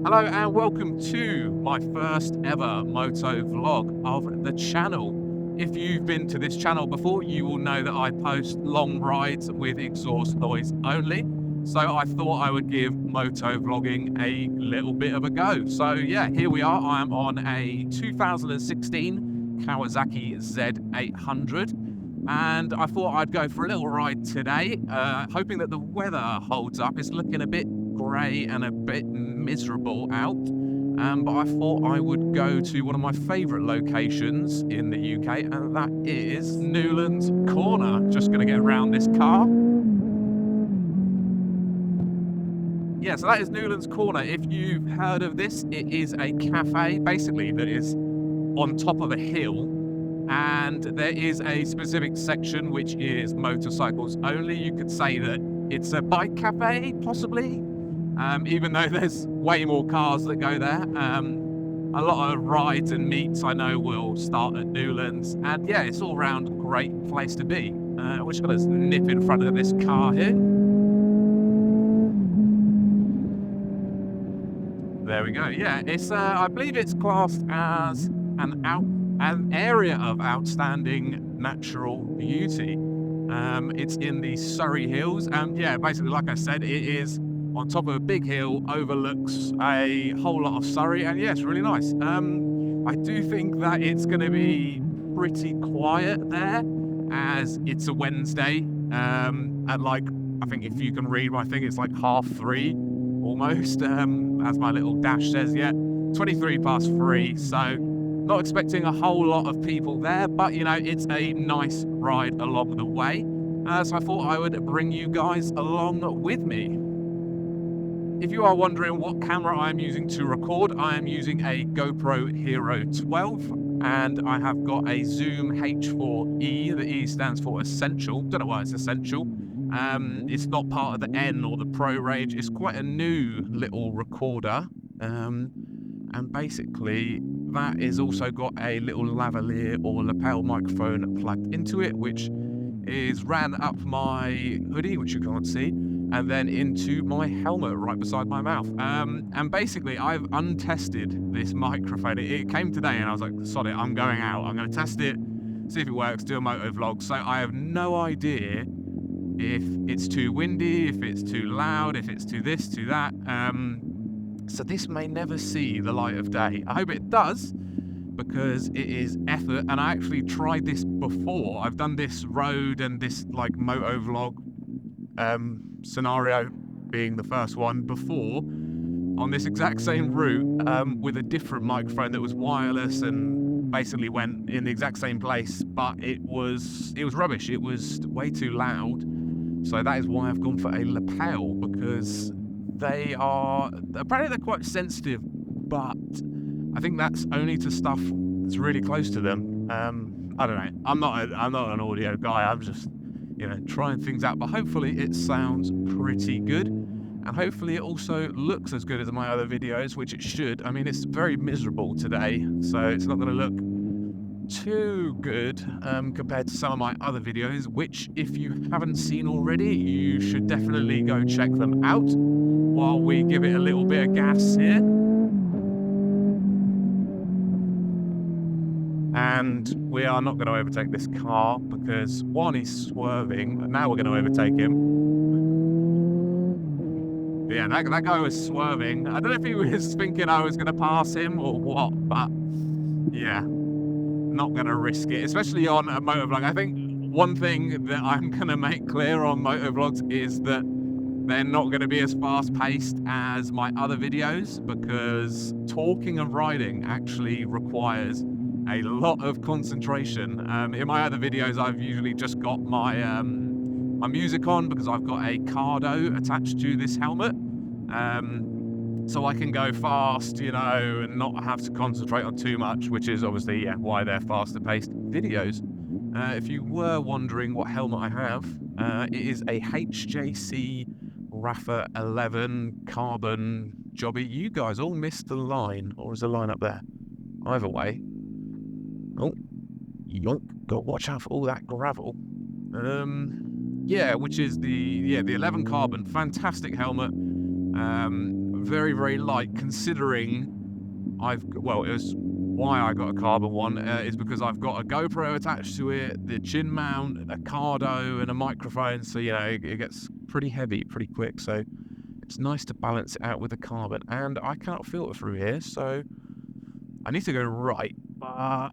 Hello and welcome to my first ever moto vlog of the channel. If you've been to this channel before, you will know that I post long rides with exhaust noise only. So I thought I would give moto vlogging a little bit of a go. So yeah, here we are. I am on a 2016 Kawasaki Z800. And I thought I'd go for a little ride today, hoping that the weather holds up. It's looking a bit grey and a bit miserable out, but I thought I would go to one of my favourite locations in the UK, and that is Newlands Corner. Just going to get around this car. Yeah, so that is Newlands Corner. If you've heard of this, it is a cafe basically that is on top of a hill, and there is a specific section which is motorcycles only. You could say that it's a bike cafe, possibly, even though there's way more cars that go there. A lot of rides and meets I know will start at Newlands, and yeah, it's all round a great place to be. We're just going to nip in front of this car here. There we go. Yeah, it's I believe it's classed as an area of outstanding natural beauty. It's in the Surrey Hills, and yeah, basically, like I said, it is on top of a big hill, overlooks a whole lot of Surrey, and yeah, it's really nice. I do think that it's going to be pretty quiet there, as it's a Wednesday, at like, I think if you can read my thing, it's like 3:30 almost, as my little dash says. Yeah, 3:23, so not expecting a whole lot of people there, but you know, it's a nice ride along the way. So I thought I would bring you guys along with me. If you are wondering what camera I am using to record, I am using a GoPro Hero 12, and I have got a Zoom H4E. The E stands for Essential. Don't know why it's Essential. It's not part of the N or the Pro range. It's quite a new little recorder. And basically that is also got a little lavalier or lapel microphone plugged into it, which is ran up my hoodie, which you can't see, and then into my helmet right beside my mouth. And basically I've untested this microphone. It came today and I was like, sod it, I'm going out, I'm going to test it, see if it works, do a moto vlog. So I have no idea if it's too windy, if it's too loud, if it's too this, too that. So this may never see the light of day. I hope it does, because it is effort, and I actually tried this before. I've done this road and this like moto vlog scenario being the first one before on this exact same route, with a different microphone that was wireless and basically went in the exact same place, but it was rubbish. It was way too loud. So that is why I've gone for a lapel, because apparently they're quite sensitive, but I think that's only to stuff that's really close to them. I don't know. I'm not an audio guy. I'm just, you know, trying things out, but hopefully it sounds pretty good, and hopefully it also looks as good as my other videos, which it should. I mean, it's very miserable today, so it's not going to look too good compared to some of my other videos, which if you haven't seen already, you should definitely go check them out while we give it a little bit of gas here. And we are not going to overtake this car because one, he's swerving, and now we're going to overtake him. Yeah, that guy was swerving. I don't know if he was thinking I was going to pass him or what, but yeah, not going to risk it, especially on a motovlog. I think one thing that I'm going to make clear on motovlogs is that they're not going to be as fast-paced as my other videos, because talking and riding actually requires a lot of concentration. In my other videos, I've usually just got my my music on, because I've got a cardo attached to this helmet, so I can go fast, you know, and not have to concentrate on too much, which is obviously why they're faster-paced videos. If you were wondering what helmet I have, it is a HJC Rafa 11 carbon Joby. You guys all missed the line, or is the line up there? Either way. Oh, yonk! Got to watch out for all that gravel. Yeah, which is the 11 carbon, fantastic helmet. very, very light considering it was why I got a carbon one is because I've got a GoPro attached to it, the chin mount, a cardo, and a microphone. So, you know, it gets pretty heavy pretty quick. So it's nice to balance it out with a carbon. And I cannot filter through here, so I need to go right. But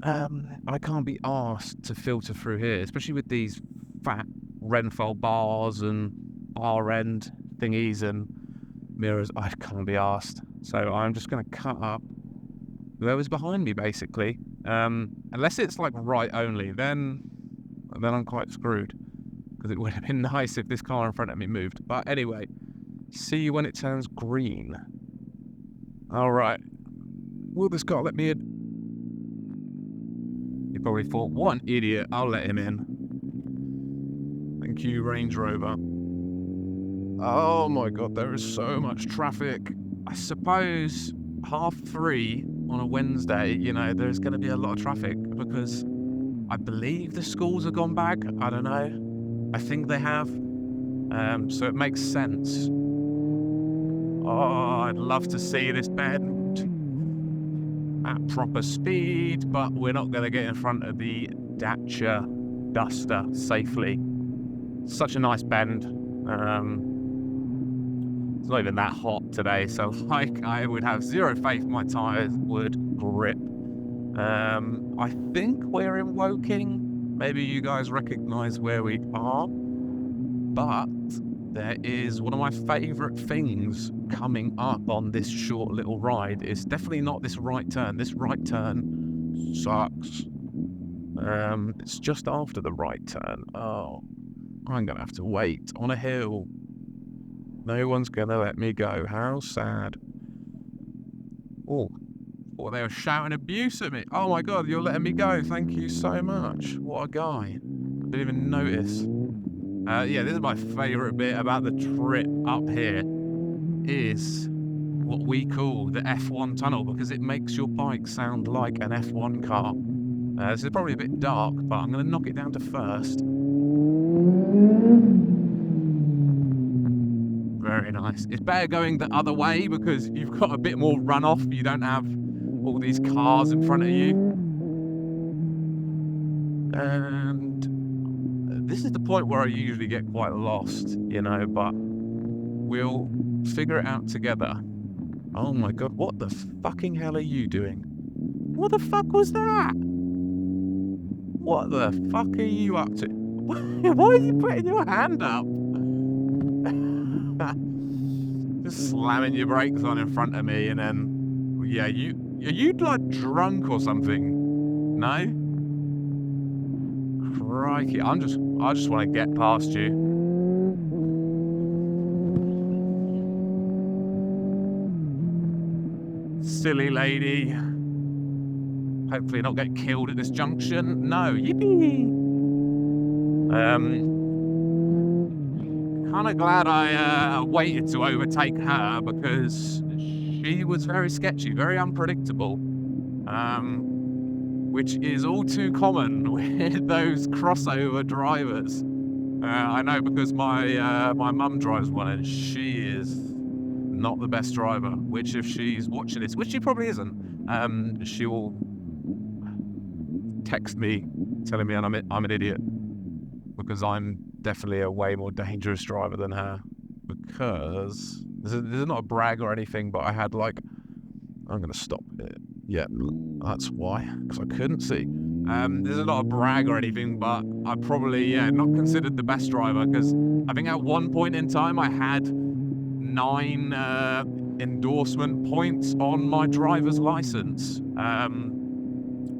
I can't be asked to filter through here, especially with these fat Renfell bars and R-end thingies and mirrors. I can't be asked. So I'm just going to cut up whoever's behind me, basically. Unless it's like right only, then I'm quite screwed. Because it would have been nice if this car in front of me moved. But anyway, see you when it turns green. Alright. Will this car let me in? You probably thought, what an idiot, I'll let him in. Thank you, Range Rover. Oh my god, there is so much traffic. I suppose 3:30 on a Wednesday, you know, there's going to be a lot of traffic because I believe the schools have gone back. I don't know. I think they have. So it makes sense. Oh, I'd love to see this bend at proper speed, but we're not going to get in front of the Dacia Duster safely. Such a nice bend. It's not even that hot today, so like I would have zero faith my tyres would grip. I think we're in Woking. Maybe you guys recognise where we are. But there is one of my favourite things coming up on this short little ride. It's definitely not this right turn. This right turn sucks. It's just after the right turn. Oh, I'm going to have to wait on a hill. No one's going to let me go. How sad. Oh, they were shouting abuse at me. Oh my god, you're letting me go. Thank you so much. What a guy. I didn't even notice. Yeah, this is my favourite bit about the trip up here is what we call the F1 tunnel, because it makes your bike sound like an F1 car. This is probably a bit dark, but I'm going to knock it down to first. Very nice. It's better going the other way because you've got a bit more runoff. You don't have all these cars in front of you. And this is the point where I usually get quite lost, you know, but we'll figure it out together. Oh my god, what the fucking hell are you doing? What the fuck was that? What the fuck are you up to? Why are you putting your hand up? Just slamming your brakes on in front of me, and then, yeah, are you like drunk or something? No? Crikey, I just want to get past you. Silly lady. Hopefully not get killed at this junction. No, yippee! Kind of glad I waited to overtake her because she was very sketchy, very unpredictable, which is all too common with those crossover drivers. I know because my mum drives one and she is not the best driver, which if she's watching this, which she probably isn't, she will text me telling me I'm an idiot because I'm definitely a way more dangerous driver than her. Because this is not a brag or anything, but I had like, I'm gonna stop it. Yeah, that's why, because I couldn't see. This is not a brag or anything, but I probably not considered the best driver because I think at one point in time I had 9 endorsement points on my driver's license.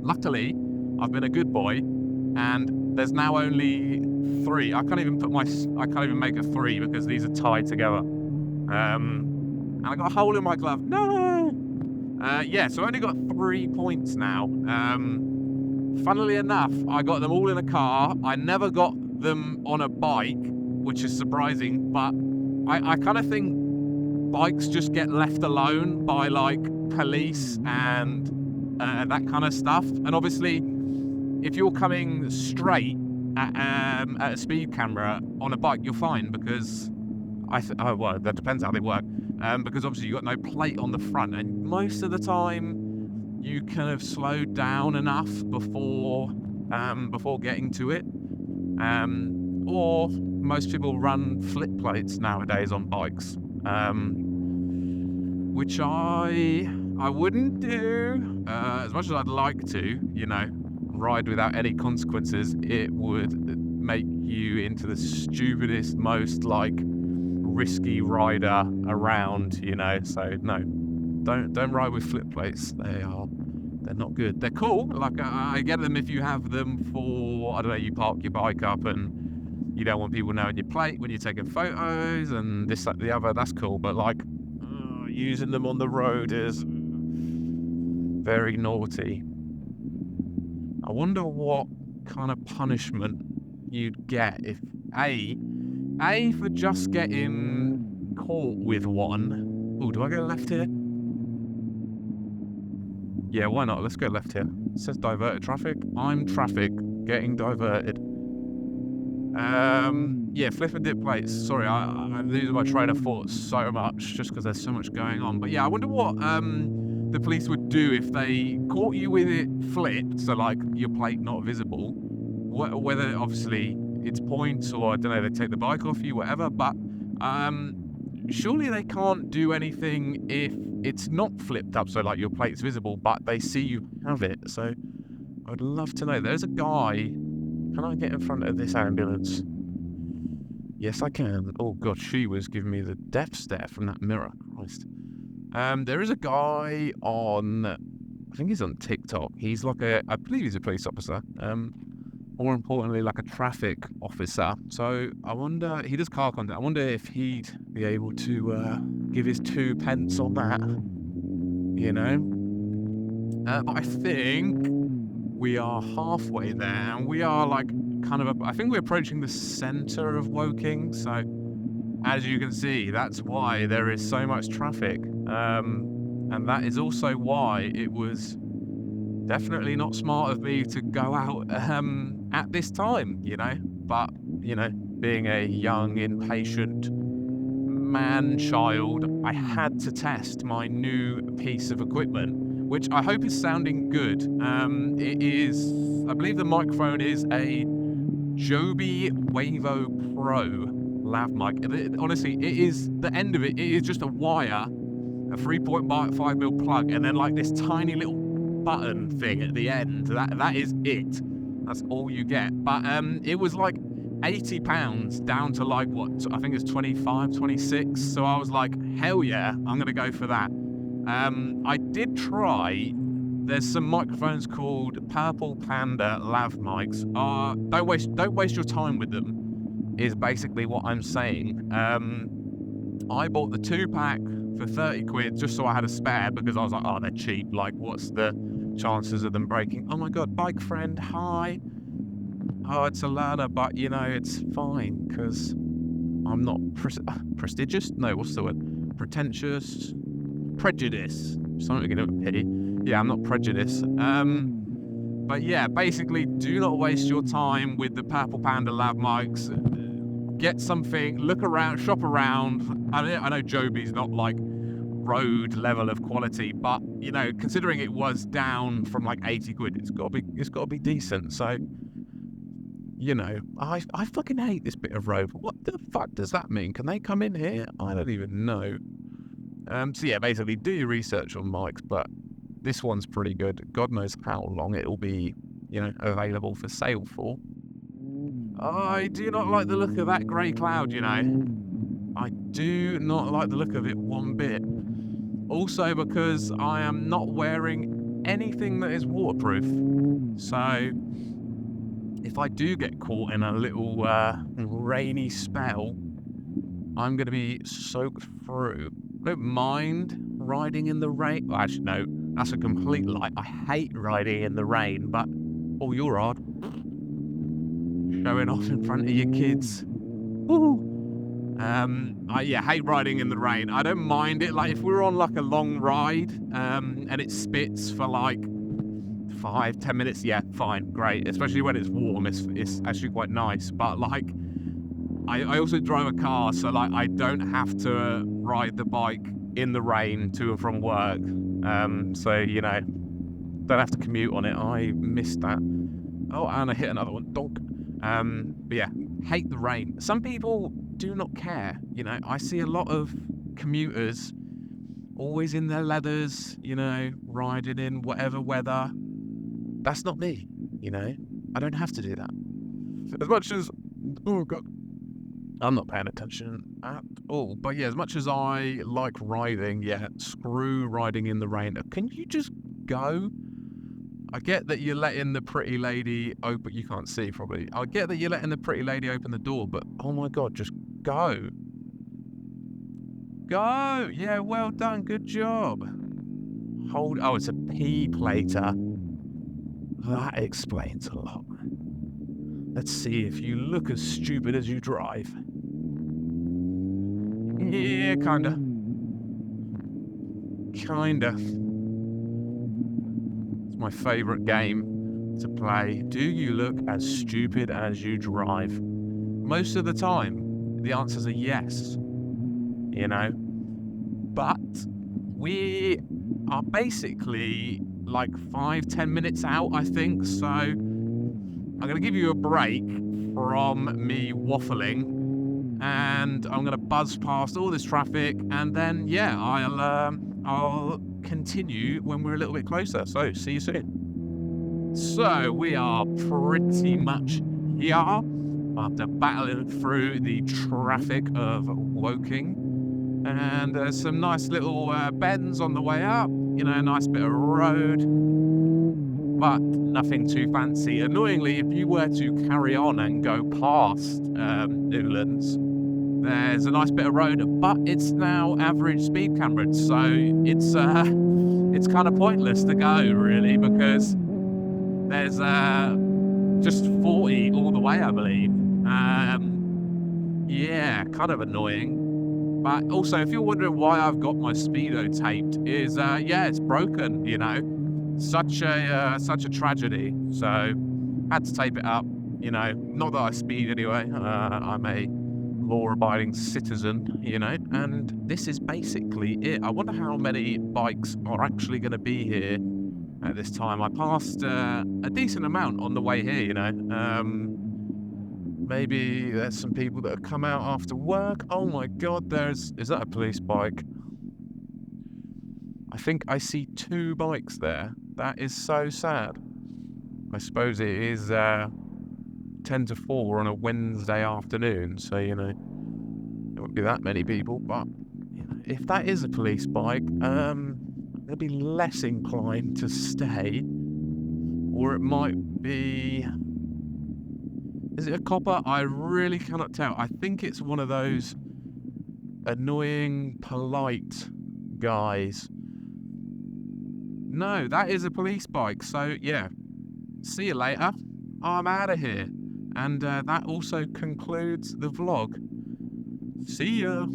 Luckily, I've been a good boy, and there's now only 3. I can't even make a 3 because these are tied together. And I got a hole in my glove. No. So I only got 3 points now. Funnily enough, I got them all in a car. I never got them on a bike, which is surprising, but I kind of think bikes just get left alone by like police and that kind of stuff. And obviously, if you're coming straight at a speed camera on a bike, you're fine because well, that depends how they work. because obviously you've got no plate on the front, and most of the time you kind of slow down enough before getting to it. Or most people run flip plates nowadays on bikes, which I wouldn't do. As much as I'd like to, ride without any consequences, it would make you into the stupidest, most risky rider around, So no, don't ride with flip plates. They're not good. They're cool. I get them if you have them for, I don't know, you park your bike up and you don't want people knowing your plate when you're taking photos and this, that, the other. That's cool. But using them on the road is very naughty. I wonder what kind of punishment you'd get if A for just getting caught with one. Oh, do I go left here? Yeah, why not? Let's go left here. It says diverted traffic. I'm traffic getting diverted. Yeah, flip and dip plates. Sorry, I'm losing my train of thought so much just because there's so much going on. But yeah, I wonder what the police would do if they caught you with it flipped, so your plate not visible. Whether obviously it's points or I don't know, they take the bike off you, whatever. But surely they can't do anything if it's not flipped up, so your plate's visible, but they see you have it. So I'd love to know. There's a guy. Can I get in front of this ambulance? Yes, I can. Oh god, she was giving me the death stare from that mirror. Christ. There is a guy on, I think he's on TikTok. He's I believe he's a police officer. More importantly, a traffic officer. So I wonder, he does car content. I wonder if he'd be able to give his 2 pence on that. But I think we are halfway there, and we are I think we're approaching the center of Woking. So as you can see, that's why there is so much traffic. And that is also why it was definitely not smart of me to go out at this time, But, being a young, impatient man-child, I had to test my new piece of equipment, which I hope is sounding good. It is, I believe the microphone is a Joby Wavo Pro lav mic. Honestly, it is, the end of it is just a wire, a 3.5mm plug, and then this tiny little button thing at the end. That is it. That's all you get. But it was £80 down to what, I think it's 25, 26. So I was hell yeah, I'm gonna go for that. I did try, there's some microphones called Purple Panda lav mics. Don't waste your time with them, is basically what I'm saying. I bought the 2-pack for 30 quid just so I had a spare, because I was oh, they're cheap, what's the chances of them breaking? Oh my god, bike friend, hi. Oh, it's a learner, but it's fine, because I'm not prestigious? No, what's the word? Pretentious? Prejudice. Something to pity. Yeah, I'm not prejudiced. But yeah, basically, do not waste your time with the Purple Panda lav mics. Get something, look around, shop around. I know Joby's not road level of quality, but considering it was down from 80 quid, it's got to be decent. So I fucking hate this bit of road. What the fuck does that mean? Can they come in here? I don't even know. So yeah, basically do your research on mics, but this one's pretty good. God knows how long it'll be, available for sale for. I do not like the look of that grey cloud, I do not like the look of it one bit. Also because I am not wearing anything that is waterproof. So if I do get caught in a little rainy spell, I'm going to be soaked through. I don't mind riding in the rain. Well, actually, no, that's a complete lie. I hate riding in the rain, but oh, you're odd. Showing off in front of your kids. Woo. I hate riding in the rain. I don't mind it. If we're on a long ride, and it spits for 5-10 minutes, yeah, fine, great. Especially when it's warm, it's actually quite nice. But I also drive a car, so I don't have to ride the bike in the rain to and from work. So, you know, don't have to commute on it. I missed that. Oh, and I hit another one. Donk. But yeah, hate the rain. Some people do not care. You know, I see a lot of commuters always in their leathers, you know, riding in whatever weather. That's not me, you know. I don't have to do that. As much as, oh God, I'm not paying attention at all. But yeah, as much as I like riding, yeah, screw riding in the rain. Can you just go? I get that you're letting the pretty lady open. You can't see probably. I get that you're letting the pretty lady open the door, but oh my God, just go. Go. Yeah, well done. Good job. Hold. Oh, it's a P plater. That explains a lot. Let's see if you look as stupid as you drive. Yeah, kinda. It's my favourite game to play. Do you look as stupid as you drive? Most of the time, the answers are yes. You know? But we are basically like 5-10 minutes out, I think. So I'm going to give you a break from me waffling. And I'm going to buzz past all this traffic, and then yeah, I'll continue when we're a little bit closer. So see you soon. So we are pretty much here after battling through the traffic of Woking, and there's some nice little bends on the way up. You know, a nice bit of road, but nothing too fancy. Annoyingly, if you were to carry on and go past Newlands, there's a nice bit of road, but it's now average speed cambered, so it's kind of pointless to go really, because there's just 40 all the way, I believe. Yeah, kind of annoying. But also, if you're wondering why I've got my speedo taped, is yeah, it's broken. You know, such a tragedy. So had to tape it up. You know, not that I speed anyway. I'm a law-abiding citizen, you know, and this is basically it. I wonder how many bikes are actually going to be here at this time. I passed a decent amount on the way here, you know. Maybe there's some people that have come out after work. Oh my God, is that a police bike? I think I see 2 bikes there. That is so sad. I suppose it is 10 to 4 on a Wednesday afternoon, so you know, there won't be that many people. But you know, if that is a police bike, they'll be less inclined to stay, or it might be. Is it a copper? I really cannot tell. I think it's one of those annoying, polite guys. No, that is a police bike. So yeah, see you later. I'm out of here. And that also concludes the vlog. See ya!